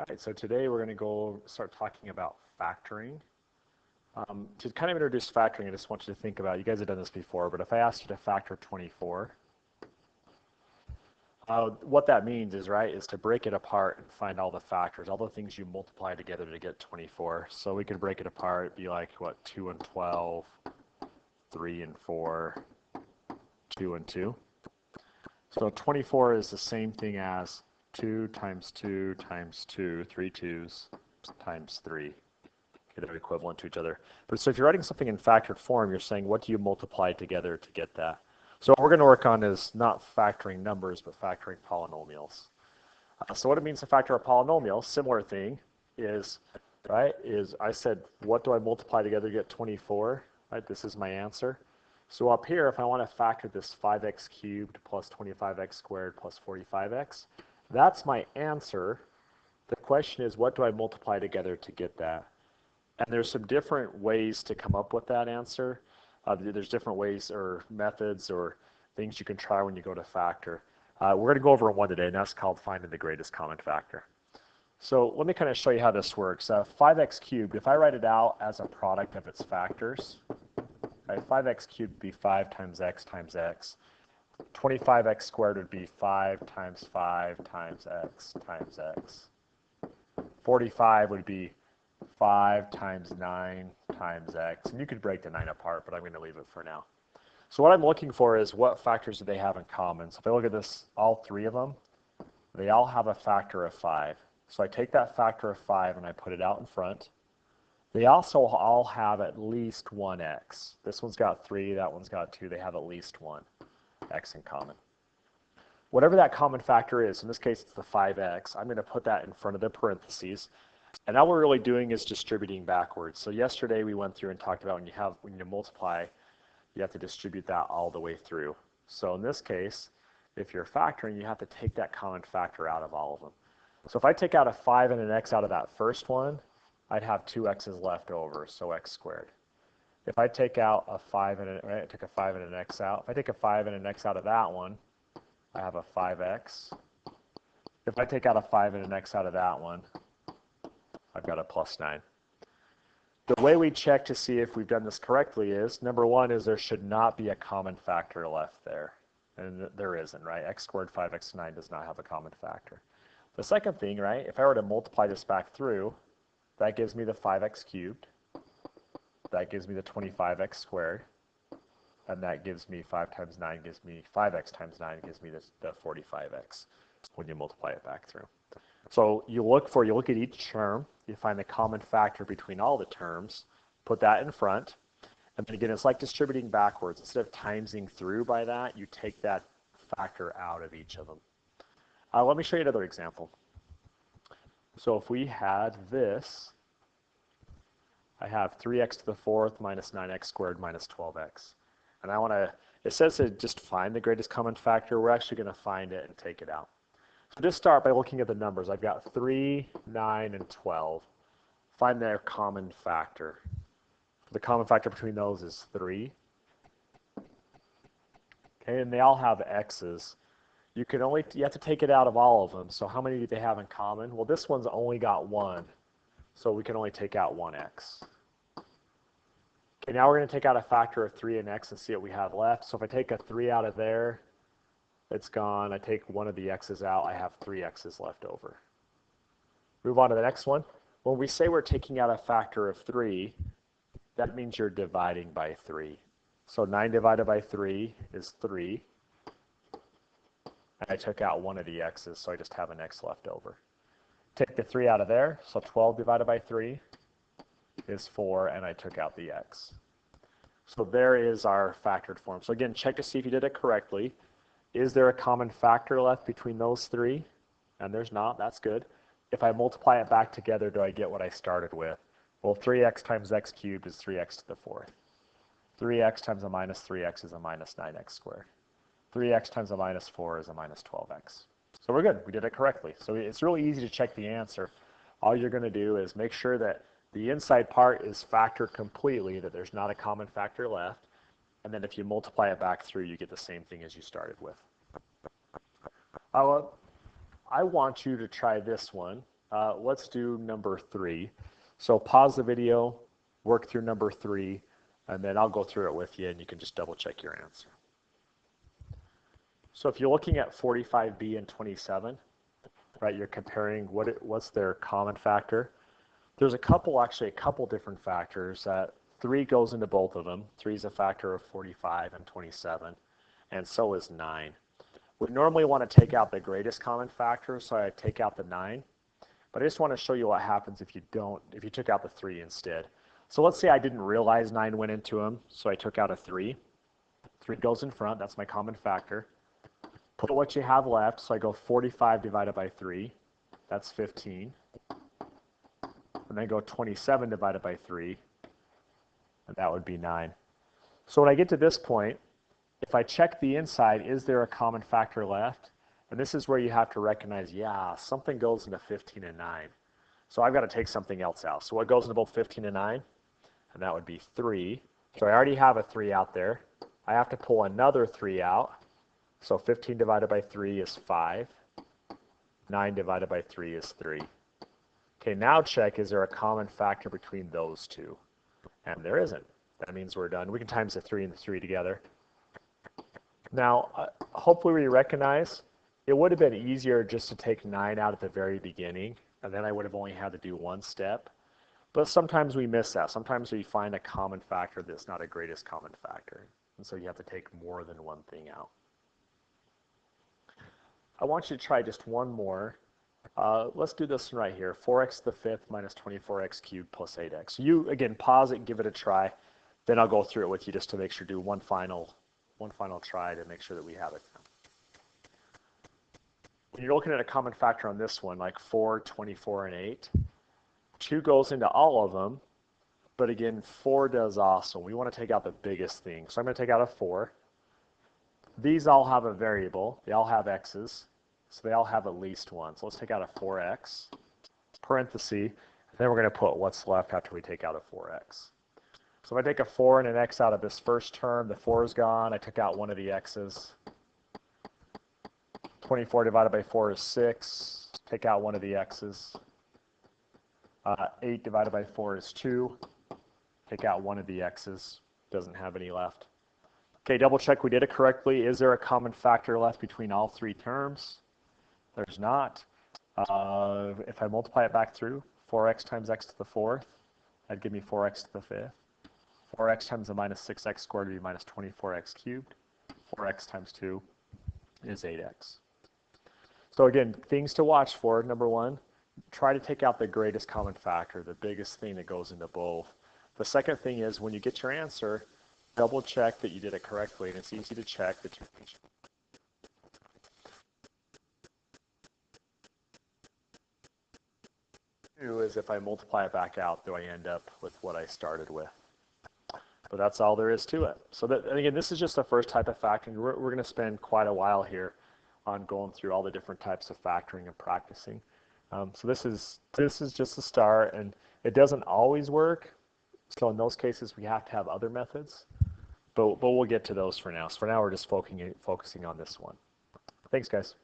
All right, so today we're going to start talking about factoring. To kind of introduce factoring, I just want you to think about, you guys have done this before, but if I asked you to factor 24, what that means is, right, is to break it apart and find all the factors, all the things you multiply together to get 24. So we could break it apart, be like, what, 2 and 12, 3 and 4, 2 and 2. So 24 is the same thing as 2 times 2 times 2, 3 2s, times 3. Okay, they're equivalent to each other. But so if you're writing something in factored form, you're saying, what do you multiply together to get that? So what we're going to work on is not factoring numbers, but factoring polynomials. So what it means to factor a polynomial, similar thing, is, right, is I said, what do I multiply together to get 24? Right, this is my answer. So up here, if I want to factor this 5x cubed plus 25x squared plus 45x, that's my answer. The question is, what do I multiply together to get that? And there's some different ways to come up with that answer. There's different ways or methods or things you can try when you go to factor. We're going to go over one today, and that's called finding the greatest common factor. So let me kind of show you how this works. 5x cubed, if I write it out as a product of its factors, right, 5x cubed would be 5 times x times x. 25x squared would be 5 times 5 times x times x. 45 would be 5 times 9 times x. And you could break the 9 apart, but I'm going to leave it for now. So what I'm looking for is what factors do they have in common. So if I look at this, all three of them, they all have a factor of 5. So I take that factor of 5 and I put it out in front. They also all have at least one x. This one's got 3, that one's got 2. They have at least one x in common. Whatever that common factor is, in this case it's the 5x, I'm going to put that in front of the parentheses. And all we're really doing is distributing backwards. So yesterday we went through and talked about when you multiply, you have to distribute that all the way through. So in this case, if you're factoring, you have to take that common factor out of all of them. So if I take out a 5 and an x out of that first one, I'd have 2 x's left over, so x squared. If I take out a 5 and right, I took a 5 and an x out. If I take a 5 and an x out of that one, I have a 5x. If I take out a 5 and an x out of that one, I've got a plus 9. The way we check to see if we've done this correctly is, number one is there should not be a common factor left there. And there isn't, right? X squared 5x 9 does not have a common factor. The second thing, right, if I were to multiply this back through, that gives me the 5x cubed. That gives me the 25x squared. And that gives me 5 times 9 gives me 5x times 9 gives me the 45x when you multiply it back through. So you look at each term, you find the common factor between all the terms, put that in front, and then again, it's like distributing backwards. Instead of timesing through by that, you take that factor out of each of them. Let me show you another example. So if we had this, I have 3x to the 4th minus 9x squared minus 12x. And I want to, it says to just find the greatest common factor. We're actually going to find it and take it out. So just start by looking at the numbers. I've got 3, 9, and 12. Find their common factor. The common factor between those is 3. Okay, and they all have x's. You have to take it out of all of them. So how many do they have in common? Well, this one's only got 1. So we can only take out 1x. Okay, now we're going to take out a factor of 3 and x and see what we have left. So if I take a 3 out of there, it's gone. I take one of the x's out. I have 3 x's left over. Move on to the next one. When we say we're taking out a factor of 3, that means you're dividing by 3. So 9 divided by 3 is 3. And I took out one of the x's, so I just have an x left over. Take the 3 out of there, so 12 divided by 3 is 4, and I took out the x. So there is our factored form. So again, check to see if you did it correctly. Is there a common factor left between those three? And there's not. That's good. If I multiply it back together, do I get what I started with? Well, 3x times x cubed is 3x to the 4th. 3x times a minus 3x is a minus 9x squared. 3x times a minus 4 is a minus 12x. So we're good. We did it correctly. So it's really easy to check the answer. All you're going to do is make sure that the inside part is factored completely, that there's not a common factor left. And then if you multiply it back through, you get the same thing as you started with. I want you to try this one. let's do number 3. So pause the video, work through number 3, and then I'll go through it with you and you can just double check your answer. So if you're looking at 45B and 27, right, you're comparing what's their common factor. There's a couple different factors. 3 goes into both of them. 3 is a factor of 45 and 27, and so is 9. We normally want to take out the greatest common factor, so I take out the 9. But I just want to show you what happens if you took out the 3 instead. So let's say I didn't realize 9 went into them, so I took out a 3. 3 goes in front, that's my common factor. Put what you have left, so I go 45 divided by 3, that's 15. And then go 27 divided by 3, and that would be 9. So when I get to this point, if I check the inside, is there a common factor left? And this is where you have to recognize, yeah, something goes into 15 and 9. So I've got to take something else out. So what goes into both 15 and 9? And that would be 3. So I already have a 3 out there. I have to pull another 3 out. So 15 divided by 3 is 5. 9 divided by 3 is 3. Okay, now check, is there a common factor between those two? And there isn't. That means we're done. We can times the 3 and the 3 together. Now, hopefully we recognize it would have been easier just to take 9 out at the very beginning, and then I would have only had to do one step. But sometimes we miss that. Sometimes we find a common factor that's not a greatest common factor. And so you have to take more than one thing out. I want you to try just one more. Let's do this one right here. 4x to the 5th minus 24x cubed plus 8x. You, again, pause it and give it a try. Then I'll go through it with you just to make sure, do one final try to make sure that we have it. When you're looking at a common factor on this one, like 4, 24, and 8, 2 goes into all of them, but again, 4 does also. We want to take out the biggest thing. So I'm going to take out a 4. These all have a variable. They all have x's, so they all have at least one. So let's take out a 4x, parenthesis, and then we're going to put what's left after we take out a 4x. So if I take a 4 and an x out of this first term, the 4 is gone. I took out one of the x's. 24 divided by 4 is 6. Take out one of the x's. 8 divided by 4 is 2. Take out one of the x's. Doesn't have any left. Okay, double check we did it correctly. Is there a common factor left between all 3 terms? There's not. If I multiply it back through, 4x times x to the 4th, that'd give me 4x to the 5th. 4x times the minus 6x squared would be minus 24x cubed. 4x times 2 is 8x. So again, things to watch for. Number 1, try to take out the greatest common factor, the biggest thing that goes into both. The second thing is when you get your answer, double check that you did it correctly, and it's easy to check that you is if I multiply it back out, do I end up with what I started with? But that's all there is to it. So that, and again, this is just the first type of factoring. We're going to spend quite a while here on going through all the different types of factoring and practicing. So this is just the start, and it doesn't always work. So in those cases, we have to have other methods, but we'll get to those for now. So for now, we're just focusing on this one. Thanks, guys.